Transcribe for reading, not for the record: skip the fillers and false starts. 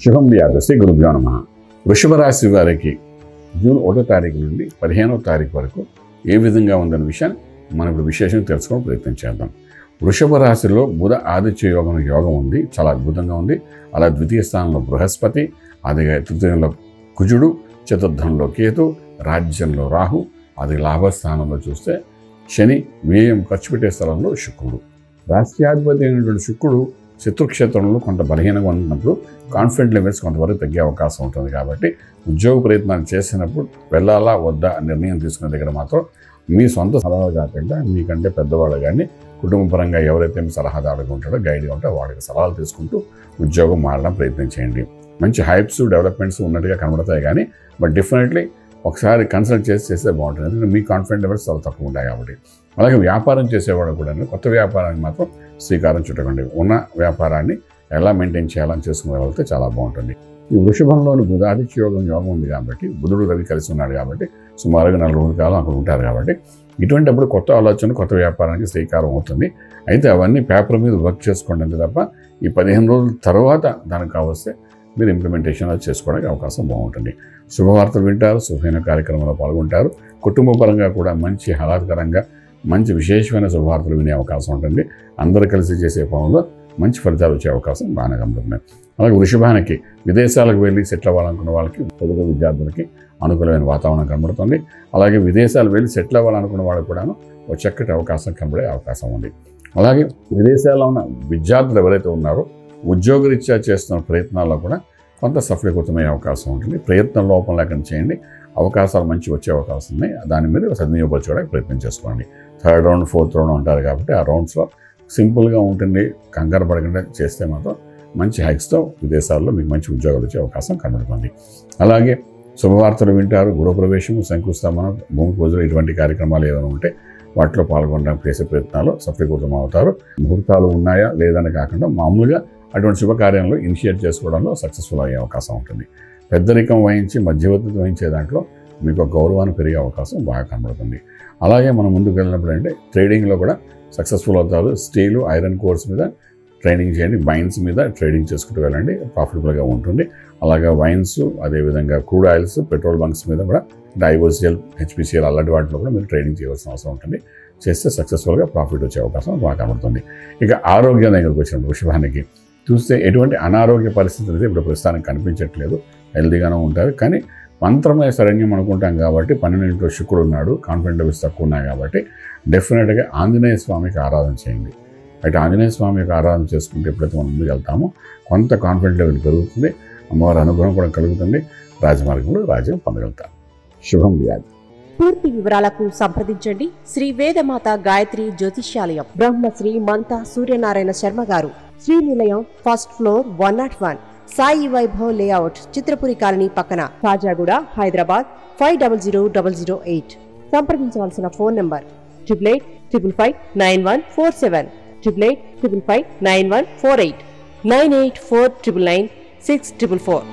శుభం వ్యాధసి గురుభ్యో నమః. వృషభ రాశి వారికి జూన్ 1వ తారీఖు నుండి 15వ తారీఖు వరకు ఏ విధంగా ఉందన్న విషయాన్ని మనం ఇప్పుడు విశేషంగా తెలుసుకోవడం ప్రయత్నం చేద్దాం. వృషభ రాశిలో బుధ ఆదిత్య యోగం ఉంది, చాలా అద్భుతంగా ఉంది. అలా ద్వితీయ స్థానంలో బృహస్పతి, అది తృతీయంలో కుజుడు, చతుర్థంలో కేతు, రాజ్యంలో రాహు, అది లాభస్థానంలో చూస్తే శని, వ్యయం ఖర్చు పెట్టే స్థలంలో శుక్రుడు. రాష్ట్రాధిపతి అయినటువంటి శుక్రుడు శత్రుక్షేత్రంలో కొంత బలహీనంగా ఉన్నప్పుడు కాన్ఫిడెంట్ లెవెల్స్ కొంతవరకు తగ్గే అవకాశం ఉంటుంది. కాబట్టి ఉద్యోగ ప్రయత్నాలు చేసినప్పుడు వెళ్ళాలా వద్దా నిర్ణయం తీసుకునే దగ్గర మాత్రం మీ సొంత సలహా కాకుండా మీకంటే పెద్దవాళ్ళు కానీ కుటుంబ పరంగా ఎవరైతే మీ సలహాదారుగా ఉంటాడో గైడ్గా ఉంటారో వాళ్ళకి సలహాలు తీసుకుంటూ ఉద్యోగం మారడం ప్రయత్నం చేయండి. మంచి హైప్స్ డెవలప్మెంట్స్ ఉన్నట్టుగా కనబడతాయి కానీ బట్ డెఫినెట్లీ ఒకసారి కన్సల్ట్ చేస్తే బాగుంటుంది. ఎందుకంటే మీ కాన్ఫిడెంట్ లెవెల్స్ చాలా తక్కువ ఉంటాయి కాబట్టి. అలాగే వ్యాపారం చేసేవాడు కూడా కొత్త వ్యాపారానికి మాత్రం శ్రీకారం చుట్టకండి. ఉన్న వ్యాపారాన్ని ఎలా మెయింటైన్ చేయాలని చేసుకుని వెళ్తే చాలా బాగుంటుంది. ఈ వృషభంలోని బుధాదిత్య యోగం ఉంది కాబట్టి బుధుడు రవి కలిసి ఉన్నాడు కాబట్టి సుమారుగా 4 రోజుల కాలం అక్కడ ఉంటారు కాబట్టి ఇటువంటిప్పుడు కొత్త ఆలోచన కొత్త వ్యాపారానికి శ్రీకారం అవుతుంది. అయితే అవన్నీ పేపర్ మీద వర్క్ చేసుకోండి అంతే తప్ప ఈ 15 రోజుల తర్వాత దానికి కావస్తే మీరు ఇంప్లిమెంటేషన్ చేసుకోవడానికి అవకాశం బాగుంటుంది. శుభవార్తలు వింటారు, శుభమైన కార్యక్రమంలో పాల్గొంటారు. కుటుంబ పరంగా కూడా మంచి ఆహ్లాదకరంగా మంచి విశేషమైన శుభవార్తలు వినే అవకాశం ఉంటుంది. అందరూ కలిసి చేసే పనుల్లో మంచి ఫలితాలు వచ్చే అవకాశం బాగానే కనబడుతున్నాయి. అలాగే వృషభానికి విదేశాలకు వెళ్ళి సెటిల్ అవ్వాలనుకున్న వాళ్ళకి, తెలుగు విద్యార్థులకి అనుకూలమైన వాతావరణం కనబడుతుంది. అలాగే విదేశాలు వెళ్ళి సెటిల్ అవ్వాలనుకున్న వాళ్ళకి కూడాను ఒక చక్కటి అవకాశం కనబడే అవకాశం ఉంది. అలాగే విదేశాల్లో ఉన్న విద్యార్థులు ఎవరైతే ఉన్నారో ఉద్యోగరీత్యా చేస్తున్న ప్రయత్నాల్లో కూడా కొంత సఫలీకృతమయ్యే అవకాశం ఉంటుంది. ప్రయత్నం లోపం లేకుండా చేయండి, అవకాశాలు మంచి వచ్చే అవకాశం ఉన్నాయి. దాన్ని మీరు సద్వినియోగపరచుకోవడానికి ప్రయత్నం చేసుకోండి. 3rd రౌండ్ 4th రౌండ్ ఉంటారు కాబట్టి ఆ రౌండ్స్లో సింపుల్గా ఉంటుంది. కంగారు పడకుండా చేస్తే మాత్రం మంచి హైక్స్తో విదేశాల్లో మీకు మంచి ఉద్యోగాలు వచ్చే అవకాశం కనబడుతుంది. అలాగే శుభవార్తలు వింటారు. గృహప్రవేశము, శంకుస్థాపన, భూమి పూజలు ఇటువంటి కార్యక్రమాలు ఏదైనా ఉంటే వాటిలో పాల్గొనడానికి చేసే ప్రయత్నాలు సఫలీకృతం అవుతారు. ముహూర్తాలు ఉన్నాయా లేదని కాకుండా మామూలుగా అటువంటి శుభకార్యంలో ఇనిషియేట్ చేసుకోవడంలో సక్సెస్ఫుల్ అయ్యే అవకాశం ఉంటుంది. పెద్దరికం వహించి మధ్యవర్తిత్వం వహించే దాంట్లో మీకు గౌరవాన్ని పెరిగే అవకాశం బాగా కనబడుతుంది. అలాగే మనం ముందుకు వెళ్ళినప్పుడు అంటే ట్రేడింగ్లో కూడా సక్సెస్ఫుల్ అవుతారు. స్టీలు, ఐరన్ కోర్స్ మీద ట్రైనింగ్ చేయండి, వైన్స్ మీద ట్రేడింగ్ చేసుకుంటూ వెళ్ళండి, ప్రాఫిటబుల్గా ఉంటుంది. అలాగే వైన్స్, అదేవిధంగా క్రూడ్ ఆయిల్స్, పెట్రోల్ బంక్స్ మీద కూడా ఐఓసిఎల్, హెచ్పిసిఎల్ అలాంటి వాటిలో కూడా మీరు ట్రేడింగ్ చేయవలసిన అవసరం ఉంటుంది. చేస్తే సక్సెస్ఫుల్గా ప్రాఫిట్ వచ్చే అవకాశం బాగా కనబడుతుంది. ఇక ఆరోగ్యం దగ్గరకు వచ్చినప్పుడు వృషభానికి చూస్తే ఎటువంటి అనారోగ్య పరిస్థితులు అయితే ఇప్పుడు ప్రస్తుతానికి కనిపించట్లేదు. హెల్తీగానే ఉంటారు. కానీ మంత్రమయ శరణ్యం అనుకుంటాం కాబట్టి 12 శుక్రుడు ఉన్నాడు, కాన్ఫిడెంట్ లెవెల్స్ తక్కువ ఉన్నాయి కాబట్టి డెఫినెట్గా ఆంజనేయ స్వామికి ఆరాధన చేయండి. అయితే ఆంజనేయ స్వామి యొక్క ఆరాధన చేసుకుంటే ఎప్పుడైతే మనం ముందుకు వెళ్తామో కొంత కాన్ఫిడెంట్ లెవెల్ పెరుగుతుంది, అమ్మవారి అనుగ్రహం కూడా కలుగుతుంది, రాజమార్గంలో రాజ్యం పొందగలుగుతారు. శుభం వ్యాధి. పూర్తి వివరాలకు సంప్రదించండి శ్రీ వేదమాత గాయత్రి జ్యోతిష్యాలయం, బ్రహ్మశ్రీ మంతా సూర్యనారాయణ శర్మ గారు, Srinilayam, 1st floor, 101, Sai Vaibhav layout, Chitrapuri colony పక్కన, కాజాగూడ, హైదరాబాద్ 500008. సంప్రదించవలసిన ఫోన్ నంబర్ 8855559147, 8855559148, 9849996644.